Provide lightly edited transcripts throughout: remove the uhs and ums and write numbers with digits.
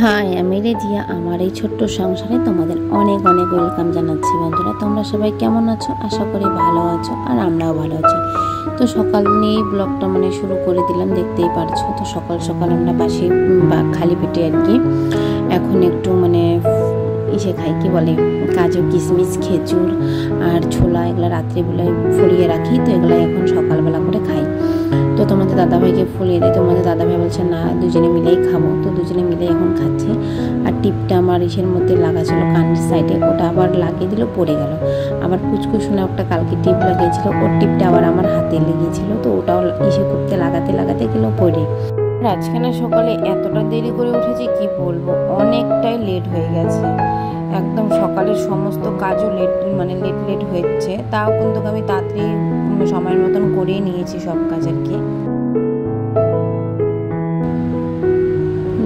High, আমি রেজিয়া। আমার এই ছোট্ট সংসারে তোমাদের অনেক অনেক ওয়েলকাম জানাচ্ছি। বন্ধুরা, তোমরা সবাই কেমন আছো? আশা করি ভালো আছো, আর আমরাও ভালো আছি। তো সকাল নিয়েই ব্লগটা শুরু করে দিলাম, দেখতেই পারছো। তো সকাল সকাল আমরা বাসি বা খালি পেটে আর কি এখন একটু ইসে খাই, কি বলে, কাজু কিশমিশ খেজুর আর ছোলা, এগুলো রাত্রিবেলায় ফুলিয়ে রাখি। তো এগুলো এখন সকালবেলা করে খাই। তো তোমাদের দাদাভাইকে ফুলিয়ে দিই। তোমাদের দাদাভাই বলছে না, দুজনে মিলেই খাবো। তো দুজনে মিলে এখন খাচ্ছি। আর টিপটা আমার ইসের মধ্যে লাগা ছিল, কানের সাইডে, ওটা আবার লাগিয়ে দিল, পড়ে গেল। আবার পুচকুসোনা একটা কালকে টিপ লাগিয়েছিল, ওর টিপটা আবার আমার হাতে লেগেছিল। তো ওটাও ইসে করতে লাগাতে লাগাতে গেল পড়ে। আজকে না সকালে এতটা দেরি করে উঠেছি, কি বলবো, অনেকটাই লেট হয়ে গেছে। একদম সকালের সমস্ত কাজও লেট হচ্ছে। তাও কিন্তু আমি তাড়াতাড়ি সময়ের মতন করেই নিয়েছি সব কাজ আর কি।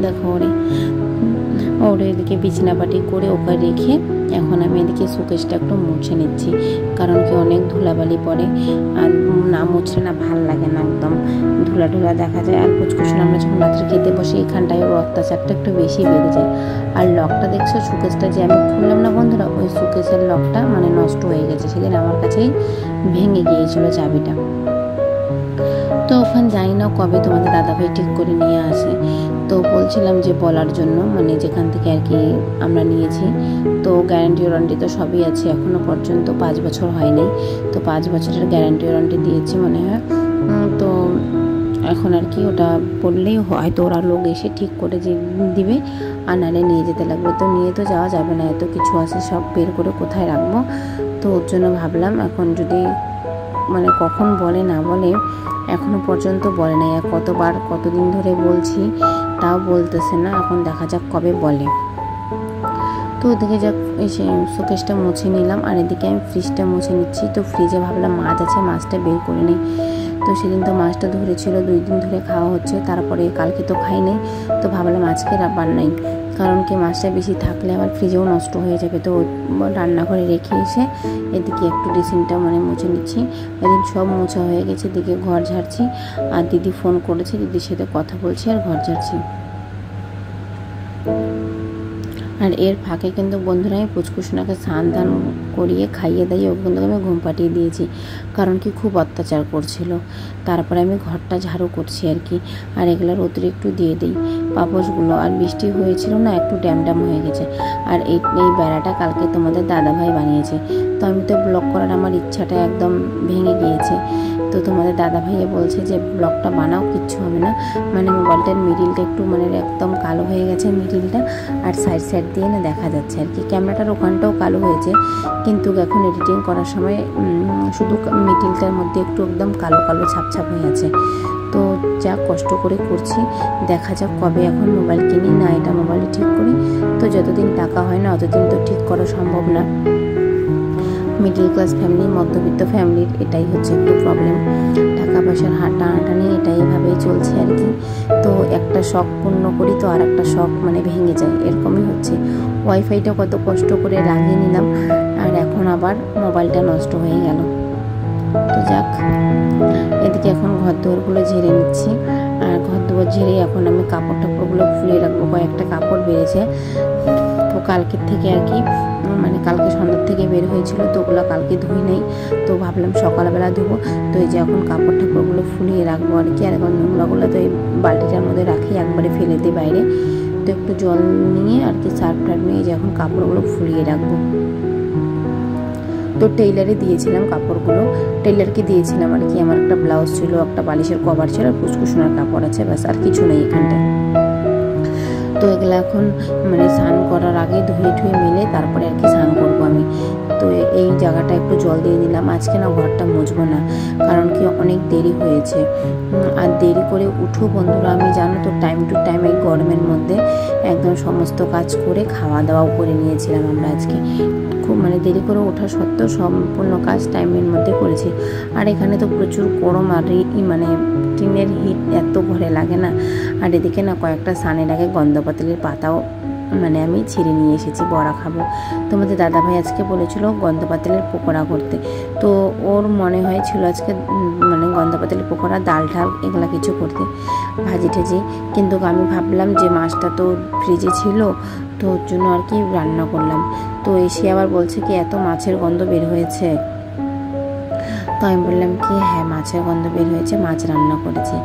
দেখো ওর এদিকে বিছানাপাটি করে ওকে রেখে এখন আমি এদিকে শোকেসটা একটু মুছে নিচ্ছি। কারণ কি অনেক ধুলাবালি পড়ে, আর না মুছলে না ভাল লাগে না, একদম ধুলা ধুলা দেখা যায়। আর কুচকুচুন আমরা যখন রাত্রে খেতে বসে, এখানটায় ওর অত্যাচারটা একটু বেশি বেড়ে যায়। আর লকটা দেখছো, শোকেসটা যে আমি খুললাম না বন্ধুরা, ওই শোকেসের লকটা নষ্ট হয়ে গেছে। সেদিন আমার কাছেই ভেঙে গিয়েছিল চাবিটা। তো ওখানে জানি না কবে তোমাদের দাদাভাই ঠিক করে নিয়ে আসে। তো বলছিলাম যে বলার জন্য, যেখান থেকে আর কি আমরা নিয়েছি। তো গ্যারান্টি ওয়ারেন্টি তো সবই আছে, এখনও পর্যন্ত 5 বছর হয়নি। তো 5 বছরের গ্যারান্টি ওয়ারেন্টি দিয়েছি মনে হয়। তো এখন আর কি ওটা বললেই হয়তো ওরা লোক এসে ঠিক করে যে দিবে, আর নাহলে নিয়ে যেতে লাগবে। তো নিয়ে তো যাওয়া যাবে না, এত কিছু আছে, সব বের করে কোথায় রাখবো। তো ওর জন্য ভাবলাম এখন যদি কখন বলে না বলে, এখনো পর্যন্ত বলে নাই। আর কতদিন ধরে বলছি, তাও বলতেছে না। এখন দেখা যাক কবে বলে। তো ওদিকে যাক এসে শোকেসটা মুছে নিলাম, আর এদিকে আমি ফ্রিজটা মুছে নিচ্ছি। তো ফ্রিজে ভাবলাম মাছ আছে, মাছটা বের করে নিই। তো সেদিন তো মাছটা ধরেছিল, 2 দিন ধরে খাওয়া হচ্ছে, তারপরে কালকে তো খাই নাই। তো ভাবলাম আজকে রান্নাই, কারণ কি মাছটা বেশি থাকলে আমার ফ্রিজেও নষ্ট হয়ে যাবে। তো রান্নাঘরে রেখে এসে এদিকে একটু ড্রেসিংটা মুছে নিচ্ছি। এদিন সব মোছা হয়ে গেছে, এদিকে ঘর ঝাড়ছি। আর দিদি ফোন করেছে, দিদির সাথে কথা বলছি আর ঘর ঝাড়ছি। আর এর ফাঁকে কিন্তু বন্ধুরা আমি পুচকুসোনাকে স্নান ধান করিয়ে খাইয়ে দাইয়ে ওকে কিন্তু আমি ঘুম পাঠিয়ে দিয়েছি। কারণ কি খুব অত্যাচার করছিল। তারপরে আমি ঘরটা ঝাড়ু করছি আর কি। আর এগুলোর রোদ্রে একটু দিয়ে দিই পাপোশগুলো। আর বৃষ্টি হয়েছিল না, একটু ড্যাম হয়ে গেছে। আর এই বেড়াটা কালকে তোমাদের দাদাভাই বানিয়েছে। তো আমি তো ব্লগ করার আমার ইচ্ছাটা একদম ভেঙে গিয়েছে। তো তোমাদের দাদাভাইয়ে বলছে যে ব্লগটা বানাও, কিচ্ছু হবে না। মোবাইলটার মিডিলটা একটু একদম কালো হয়ে গেছে মিডিলটা, আর সাইড দিয়ে না দেখা যাচ্ছে আর কি। ক্যামেরাটার ওখানটাও কালো হয়েছে, কিন্তু এখন এডিটিং করার সময় শুধু মিডিলটার মধ্যে একটু একদম কালো কালো ছাপ হয়ে আছে। তো যা কষ্ট করে করছি, দেখা যাক কবে এখন মোবাইল কিনি না এটা মোবাইলে ঠিক করি। তো যতদিন টাকা হয় না অতদিন তো ঠিক করা সম্ভব না। মিডল ক্লাস ফ্যামিলি, মধ্যবিত্ত ফ্যামিলির এটাই হচ্ছে একটু প্রবলেম। টাকা পয়সার টানাটানি এটাই এভাবেই চলছে আর কি। তো একটা শখ পূর্ণ করি, তো আর একটা শখ ভেঙে যায়, এরকমই হচ্ছে। ওয়াইফাইটা কত কষ্ট করে লাগিয়ে নিলাম, আর এখন আবার মোবাইলটা নষ্ট হয়ে গেল। তো যাক, এদিকে এখন ঘর দুয়ারগুলো ঝেড়ে নিচ্ছি। আর ঘর দুয়ার ঝেড়ে এখন আমি কাপড় টাপড়গুলো ফুলিয়ে রাখবো। কয়েকটা কাপড় বেড়েছে তো কালকের থেকে আর কি, কালকে সন্ধ্যার থেকে বের হয়েছিল। তো ওগুলো কালকে ধুই নেই, তো ভাবলাম সকালবেলা ধুবো। তো এই যে এখন কাপড় টাপড়গুলো ফুলিয়ে রাখবো আর কি। আর এখন নোংরাগুলো তো এই বালতিটার মধ্যে রাখি, একবারে ফেলে দিই বাইরে। তো একটু জল নিয়ে আর কি, সার্ফ টার্ফ নিয়ে যে এখন কাপড়গুলো ফুলিয়ে রাখবো। তো টেইলারে দিয়েছিলাম কাপড়গুলো, টেইলারকে দিয়েছিলাম আর কি। আমার একটা ব্লাউজ ছিল, একটা বালিশের কভার ছিল, আর পুচকুসোনার কাপড় আছে, ব্যাস, আর কিছু নেই এখানটায়। তো এগুলো এখন স্নান করার আগে ধুয়ে মেলে তারপরে আর কি স্নান করবো আমি। তো এই জায়গাটা একটু জল দিয়ে দিলাম। আজকে না ঘরটা মুছবো না, কারণ কি অনেক দেরি হয়েছে। আর দেরি করে উঠো বন্ধুরা, আমি জানো তো টাইম টু টাইম এই গরমের মধ্যে একদম সমস্ত কাজ করে খাওয়া দাওয়াও করে নিয়েছিলাম আমরা আজকে। খুব দেরি করে ওঠা সত্ত্বেও সম্পূর্ণ কাজ টাইমের মধ্যে করেছি। আর এখানে তো প্রচুর গরম, আর টিনের হিট এত ঘরে লাগে না। আর এদিকে না কয়েকটা সানের আগে গন্ধপাতালের পাতাও মানে আমি ছিঁড়ে নিয়ে এসেছি, বড়া খাবো। তোমাদের দাদাভাই আজকে বলেছিল গন্ধ পাতালের পকোড়া করতে, তো ওর মনে হয়েছিল আজকে মানে গন্ধ পাতালের পকোড়া, ডাল ঢাল এগুলো কিছু করতে, ভাজি ঠাজি। কিন্তু আমি ভাবলাম যে মাছটা তো ফ্রিজে ছিল, তো ওর জন্য আর কি রান্না করলাম। তো এসে আবার বলছে কি এত মাছের গন্ধ বের হয়েছে। তো আমি বললাম কি হ্যাঁ মাছের গন্ধ বের হয়েছে, মাছ রান্না করেছি।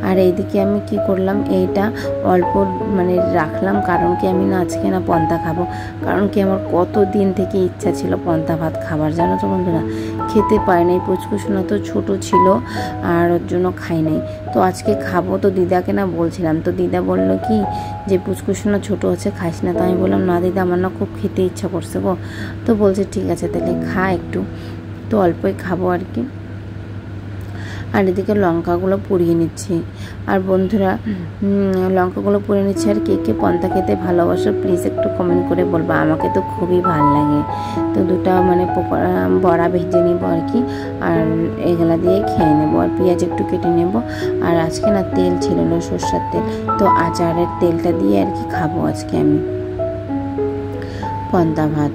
আর এইদিকে আমি কি করলাম, এইটা অল্প মানে রাখলাম, কারণ কি আমি না আজকে না পন্তা খাবো। কারণ কি আমার কত দিন থেকে ইচ্ছা ছিল পন্তা ভাত খাবার, জানো তো বন্ধুরা, খেতে পাই নাই। পুচকুসোনা তো ছোটো ছিল আর ওর জন্য খাই নাই, তো আজকে খাবো। তো দিদাকে না বলছিলাম, তো দিদা বললো কি যে পুচকুসোনা ছোটো হচ্ছে খাইস না। তো আমি বললাম না দিদা আমার না খুব খেতে ইচ্ছা করছে গো। তো বলছে ঠিক আছে তাহলে খা একটু, তো অল্পই খাবো আর কি। আর এদিকে লঙ্কাগুলো পুড়িয়ে নিচ্ছি। আর বন্ধুরা লঙ্কাগুলো পুড়িয়ে নিচ্ছি। আর কে কে পন্তা খেতে ভালোবাসো প্লিজ একটু কমেন্ট করে বলবা, আমাকে তো খুবই ভালো লাগে। তো দুটা মানে পকোড়া বড়া ভেজে নিব আর কি, আর এগুলা দিয়ে খেয়ে নেবো। আর পেঁয়াজ একটু কেটে নেব। আর আজকে না তেল ছিল না, সর্ষের তেল, তো আচারের তেলটা দিয়ে আর কি খাবো আজকে আমি পন্তা ভাত।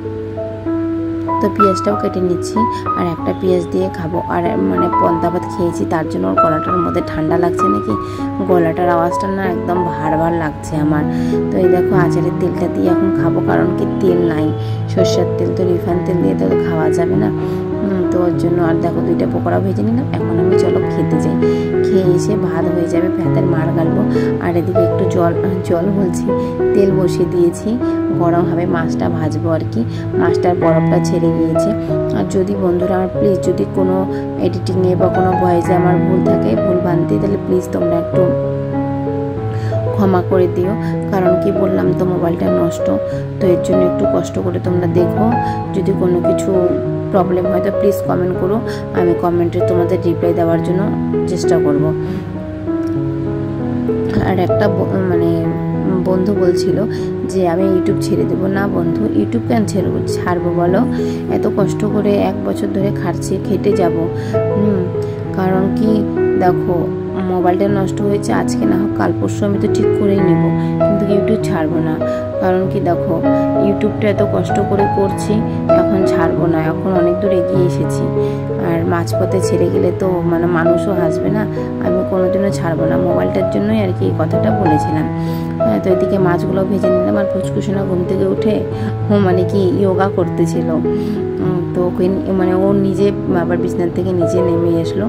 তো পেঁয়াজটাও কেটে নিচ্ছি, আর একটা পেঁয়াজ দিয়ে খাবো। আর মানে পন্তা ভাত খেয়েছি তার জন্য ওর গলাটার মধ্যে ঠান্ডা লাগছে নাকি, গলাটার আওয়াজটা না একদম ভার ভার লাগছে আমার। তো এই দেখো আচারের তেলটা দিয়ে এখন খাবো, কারণ কি তেল নাই, সর্ষের তেল, তো রিফাইন তেল দিয়ে তো খাওয়া যাবে না। তো ওর জন্য আর দেখো দুইটা পকোড়া ভেজে নিলাম। এখন আমি চলো খেতে যাই, খেয়ে এসে ভাত হয়ে যাবে, ভাতের মার গালবো। আর এদিকে একটু জল বলছি তেল বসিয়ে দিয়েছি, গরম হবে, মাছটা ভাজবো আর কি। মাছটার বরফটা ছেড়ে গিয়েছে। আর যদি বন্ধুরা আমার প্লিজ যদি কোনো এডিটিংয়ে বা কোনো ভয়েসে আমার ভুল থাকে, ভুল ভ্রান্তি, তাহলে প্লিজ তোমরা একটু ক্ষমা করে দিও। কারণ কি বললাম তো মোবাইলটা নষ্ট, তো এর জন্য একটু কষ্ট করে তোমরা দেখো। যদি কোনো কিছু প্রবলেম হয় তো প্লিজ কমেন্ট করো, আমি কমেন্টে তোমাদের রিপ্লাই দেওয়ার জন্য চেষ্টা করব। আর একটা মানে বন্ধু বলছিল যে আমি ইউটিউব ছেড়ে দেবো। না বন্ধু, ইউটিউব কেন ছাড়বো বলো, এত কষ্ট করে 1 বছর ধরে খাটছি, খেটে যাব। কারণ কি দেখো মোবাইলটা নষ্ট হয়েছে, আজকে না হোক কাল পরশু আমি তো ঠিক করেই নেব, কিন্তু ইউটিউব ছাড়বো না। কারণ কি দেখো ইউটিউবটা এত কষ্ট করে করছি, এখন ছাড়বো না, এখন অনেক দূর এগিয়ে এসেছি। আর মাঝপথে ছেড়ে গেলে তো মানে মানুষও হাসবে না, আমি কোনোদিনও ছাড়বো না। মোবাইলটার জন্যই আর কি এই কথাটা বলেছিলাম। তো এদিকে মাছগুলো ভেজে নিলাম। আর পুচকুসোনা ঘুম থেকে উঠে মানে কি যোগা করতেছিল, তো ওকে মানে ও নিজে আবার বিছানার থেকে নিচে নেমে আসলো,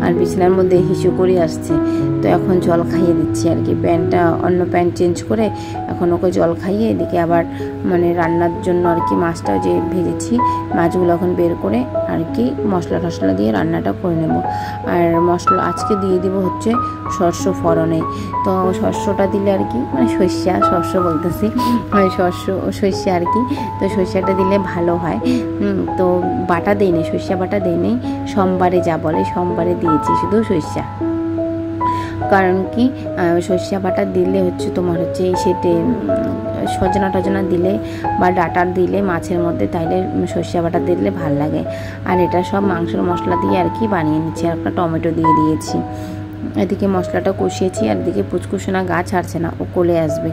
আর বিছানার মধ্যে হিসু করে আসছে। তো এখন জল খাইয়ে দিচ্ছি আর কি, প্যান্টটা অন্য প্যান্ট চেঞ্জ করে এখন ওকে জল খাইয়ে এদিকে আবার মানে রান্নার জন্য আর কি মাছটা যে ভেজেছি মাছগুলো এখন বের করে আর কি মশলা টশলা দিয়ে রান্নাটা করে নেব। আর মশলা আজকে দিয়ে দিব হচ্ছে সর্ষে ফোড়নে। তো সর্ষেটা দিলে আর কি মানে সর্ষে বলতেছি, মানে সর্ষে আর কি, তো সর্ষেটা দিলে ভালো হয়। তো বাটা দেই নি, সর্ষে বাটা দেই নি, সোমবারে যা বলে সোমবারে দিয়েছি শুধু সর্ষে। কারণ কি সর্ষে বাটা দিলে হচ্ছে তোমার হচ্ছে সেটে সজনা টজনা দিলে বা ডাটা দিলে মাছের মধ্যে, তাইলে সর্ষে বাটা দিলে ভাল লাগে। আর এটা সব মাংসের মশলা দিয়ে আর কি বানিয়ে নিচ্ছি, আর একটা টমেটো দিয়ে দিয়েছি। এদিকে মশলাটা কষিয়েছি, আর এদিকে পুচকুসোনা গা ছাড়ছে না, ও কোলে আসবে,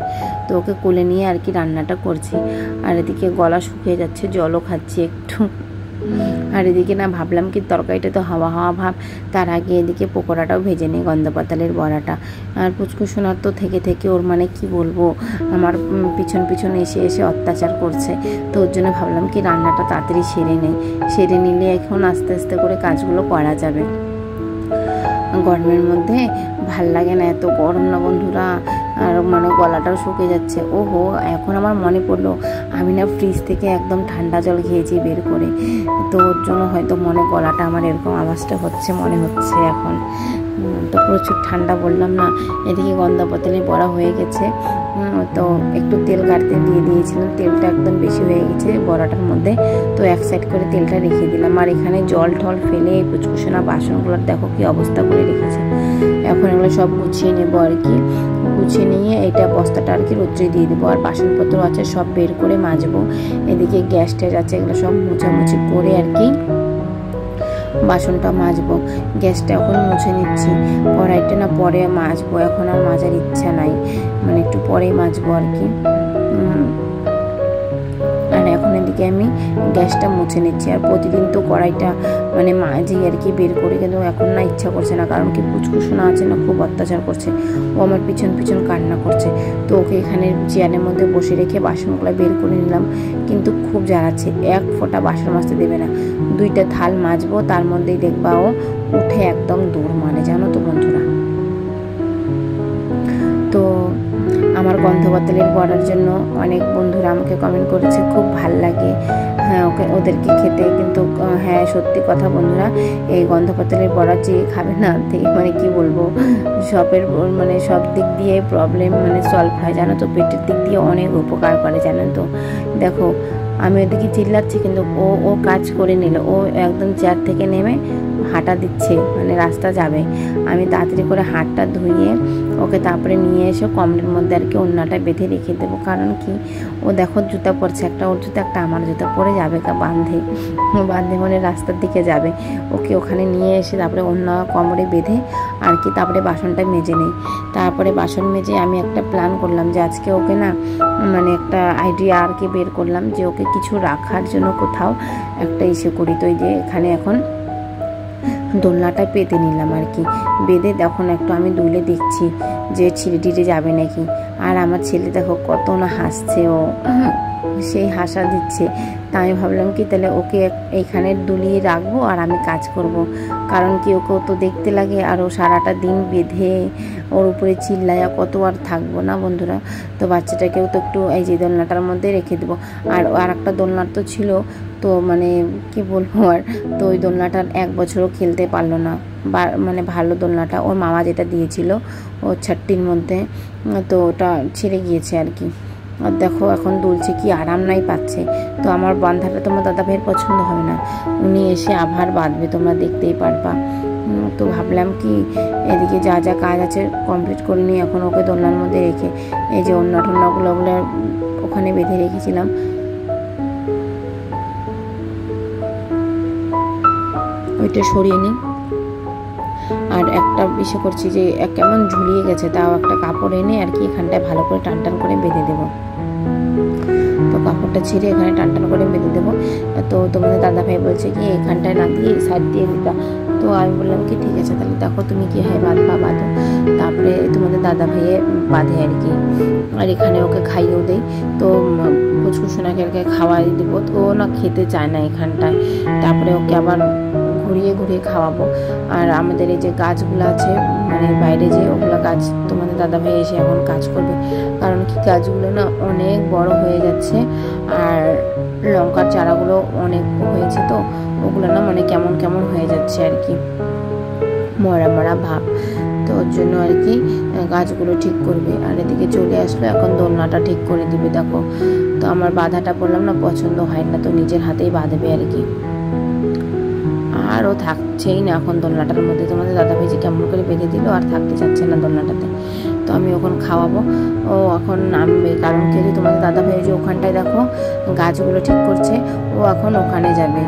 তো ওকে কোলে নিয়ে আর কি রান্নাটা করছি। আর এদিকে গলা শুকিয়ে যাচ্ছে, জলও খাচ্ছি একটু। আর এদিকে না ভাবলাম কি তরকারিটা তো হাওয়া হাওয়া ভাব, তার আগে এদিকে পকোড়াটাও ভেজে নিই, গন্ধ পাতালের বড়াটা। আর পুচকুসোনার তো থেকে থেকে ওর মানে কি বলবো, আমার পিছন এসে এসে অত্যাচার করছে। তো ওর জন্য ভাবলাম কি রান্নাটা তাড়াতাড়ি সেরে নিলে এখন আস্তে আস্তে করে কাজগুলো করা যাবে। গরমের মধ্যে ভাল লাগে না, এত গরম না বন্ধুরা, আর মানে গলাটাও শুকিয়ে যাচ্ছে। ওহো, এখন আমার মনে পড়লো আমি না ফ্রিজ থেকে একদম ঠান্ডা জল খেয়েছি বের করে, তো ওর জন্য হয়তো মনে গলাটা আমার এরকম আওয়াজটা হচ্ছে মনে হচ্ছে এখন। তো প্রচুর ঠান্ডা বললাম না। এদিকে গন্ধ পাতালে বড়া হয়ে গেছে, তো একটু তেল কাটতে দিয়ে দিয়েছিলাম, তেলটা একদম বেশি হয়ে গেছে বড়াটার মধ্যে, তো এক সাইড করে তেলটা রেখে দিলাম। আর এখানে জল ঠল ফেলে পুচকুসোনা বাসনগুলোর দেখো কি অবস্থা করে রেখেছে। এখন এগুলো সব গুছিয়ে নেবো আর কি, গুছিয়ে নিয়ে এটা বস্তাটা আর কি রোদ্রে দিয়ে দেবো। আর বাসনপত্র আছে সব বের করে মাজবো। এদিকে গ্যাস ট্যাস আছে, এগুলো সব মোছামুছি করে আর কি বাসনটা মাজবো। গ্যাসটা এখন মুছে নিচ্ছি, কড়াইটা না পরে মাজবো, এখন আর মাজার ইচ্ছা নাই, মানে একটু পরে মাজবো আর কি। আর এখন এদিকে আমি গ্যাসটা মুছে নিচ্ছি। আর প্রতিদিন তো কড়াইটা মানে মাঝে আর কি বের করে, কিন্তু এখন না ইচ্ছা করছে না, কারণ কি পুচকুসোনা আছে না, খুব অত্যাচার করছে। ও আমার পিছন পিছন কান্না করছে। তো ওকে এখানে চেয়ারের মধ্যে বসে রেখে বাসনগুলো বের করে নিলাম, কিন্তু খুব জ্বালাচ্ছে, এক ফোঁটা বাসন মাজতে দেবে না। 2টা থাল মাজবো, তার মধ্যেই দেখবা ও উঠে একদম দৌড় মানে, জানো তো বন্ধুরা। তো আমার গন্ধপাতালের বড়ার জন্য অনেক বন্ধুরা আমাকে কমেন্ট করেছে, খুব ভাল লাগে হ্যাঁ ওদেরকে খেতে। কিন্তু হ্যাঁ সত্যি কথা বন্ধুরা, এই গন্ধপাতালের বড়া যে খাবে না, মানে কি বলবো, মানে সব দিক দিয়ে প্রবলেম মানে সলভ হয়, জানো তো। পেটের দিক দিয়ে অনেক উপকার করে, জানেন তো। দেখো আমি ওদিকে চিল্লাচ্ছি, কিন্তু ও কাজ করে নিল। ও একদম চেয়ার থেকে নেমে হাঁটা দিচ্ছে, মানে রাস্তা যাবে। আমি তাড়াতাড়ি করে হাতটা ধুয়ে ওকে তারপরে নিয়ে এসে কমরের মধ্যে আর কি ওড়নাটা বেঁধে রেখে দেবো। কারণ কি ও দেখো জুতা পরছে, একটা ওর জুতা একটা আমার জুতা, পরে যাবে বাঁধে মানে রাস্তার দিকে যাবে। ওকে ওখানে নিয়ে এসে তারপরে ওড়না কোমরে বেঁধে আর কি তারপরে বাসনটা মেজে নেই। তারপরে বাসন মেজে আমি একটা প্ল্যান করলাম যে আজকে ওকে না মানে একটা আইডিয়া আর কি বের করলাম যে ওকে কিছু রাখার জন্য কোথাও একটা ইসে করি। তো এই যে এখানে এখন দোলনাটা পেতে নিলাম আর কি, বেঁধে তখন একটু আমি দুলে দেখছি যে ছিঁড়ে টিড়ে যাবে নাকি। আর আমার ছেলে দেখো কত না হাসছে, ও সেই হাসা দিচ্ছে। তা আমি ভাবলাম কি তাহলে ওকে এইখানে দুলিয়ে রাখবো আর আমি কাজ করব। কারণ কি ওকেও তো দেখতে লাগে, আর ও সারাটা দিন বেঁধে ওর উপরে চিল্লায়া কত আর থাকবো না বন্ধুরা। তো বাচ্চাটাকেও তো একটু এই যে দোলনাটার মধ্যে রেখে দেবো। আর একটা দোলনার তো ছিল, তো মানে কি বলবো আর, তো ওই দোলনাটার 1 বছরও খেলতে পারলো না। মানে ভালো দোলনাটা ওর মামা যেটা দিয়েছিল ওর ছাট্টির মধ্যে, তো ওটা ছিঁড়ে গিয়েছে আর কি। আর দেখো এখন দুলছে, কি আরাম নাই পাচ্ছে। তো আমার বাঁধাটা তোমার দাদা ভাইয়ের পছন্দ হবে না, উনি এসে আবার বাঁধবে, তোমরা দেখতেই পারবা। তো ভাবলাম কি এদিকে যা যা কাজ আছে কমপ্লিট করে নিই, এখন ওকে দোলনার মধ্যে রেখে এই যে ওড়না টোন্নাগুলো ওখানে বেঁধে রেখেছিলাম, ওইটা সরিয়ে নিই। আর একটা বিষয় করছি যে কেমন ঝুলিয়ে গেছে, তাও একটা কাপড় এনে আর কি এখানটায় ভালো করে টান টান করে বেঁধে দেবো। তো কাপড়টা ছিঁড়ে এখানে টান টান করে বেঁধে দেবো। তো তোমাদের দাদা ভাই বলছে কি এখানটায় না দিয়ে সাইড দিয়ে দিতা। তো আমি বললাম কি ঠিক আছে, তাহলে দেখো তুমি কি হয় বাঁধো। তারপরে তোমাদের দাদা ভাইয়ে বাঁধে আর কি। আর এখানে ওকে খাইয়েও দেই। তো পুচকুসোনাকে খাওয়াই দেবো, তো ও না খেতে চায় না এখানটায়। তারপরে ওকে আবার ঘুরিয়ে ঘুরিয়ে খাওয়াবো। আর আমাদের এই যে গাছগুলো আছে মানে বাইরে যে, ওগুলো গাছ তোমাদের দাদাভাই এসে এখন কাজ করবে। কারণ কি গাছগুলো না অনেক বড় হয়ে যাচ্ছে, আর লঙ্কার চারাগুলো অনেক হয়েছে, তো ওগুলো না মানে কেমন কেমন হয়ে যাচ্ছে আর কি, মরা মরা ভাব। তো ওর জন্য আর কি গাছগুলো ঠিক করবে। আর এদিকে চলে আসলো, এখন দোলনাটা ঠিক করে দিবে। দেখো তো আমার বাঁধাটা বললাম না পছন্দ হয় না, তো নিজের হাতেই বাঁধবে আর কি। আর ও থাকছেই না এখন দোলনাটার মধ্যে, তোমাদের দাদাভাই যে কেমন করে বেঁধে দিল, আর থাকতে চাচ্ছে না দোলনাটাতে। তো আমি ওখানে খাওয়াবো, ও এখন নামবে। কারণ কি তোমাদের দাদাভাই যে ওখানটায় দেখো গাছগুলো ঠিক করছে, ও এখন ওখানে যাবে।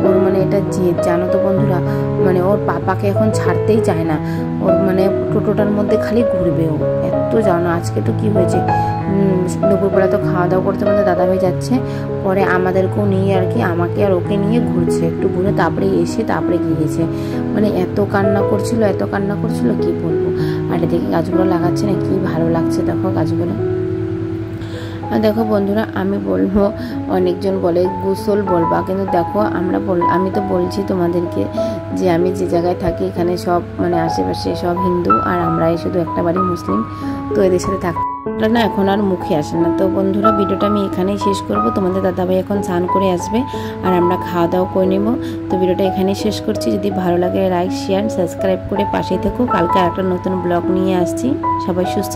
ওর মানে এটা জানো তো বন্ধুরা, মানে ওর পাপাকে এখন ছাড়তেই চায় না। ওর মানে টোটোটার মধ্যে খালি ঘুরবে ও, এত জানো। আজকে তো কি হয়েছে, দুপুরবেলা তো খাওয়া দাওয়া করতে আমাদের দাদাভাই যাচ্ছে, পরে আমাদেরকেও নিয়ে আর কি আমাকে আর ওকে নিয়ে ঘুরছে, একটু ঘুরে তারপরে এসে তারপরে গিয়েছে। মানে এত কান্না করছিল কি বলবো। আর এদিকে গাছগুলো লাগাচ্ছে না, কি ভালো লাগছে দেখো গাছগুলো। আর দেখো বন্ধুরা, আমি বলবো অনেকজন বলে গোসল বলবা, কিন্তু দেখো আমি তো বলছি তোমাদেরকে যে আমি যে জায়গায় থাকি এখানে সব মানে আশেপাশে সব হিন্দু, আর আমরাই শুধু একটা বাড়ি মুসলিম। তো এদের সাথে থাকতে না এখন আর মুখে আসে না। তো বন্ধুরা ভিডিওটা আমি এখানেই শেষ করব। তোমাদের দাদাভাই এখন স্নান করে আসবে, আর আমরা খাওয়া দাওয়া করে নেব। তো ভিডিওটা এখানেই শেষ করছি। যদি ভালো লাগে লাইক শেয়ার সাবস্ক্রাইব করে পাশেই থেকো। কালকে একটা নতুন ব্লগ নিয়ে আসছি। সবাই সুস্থ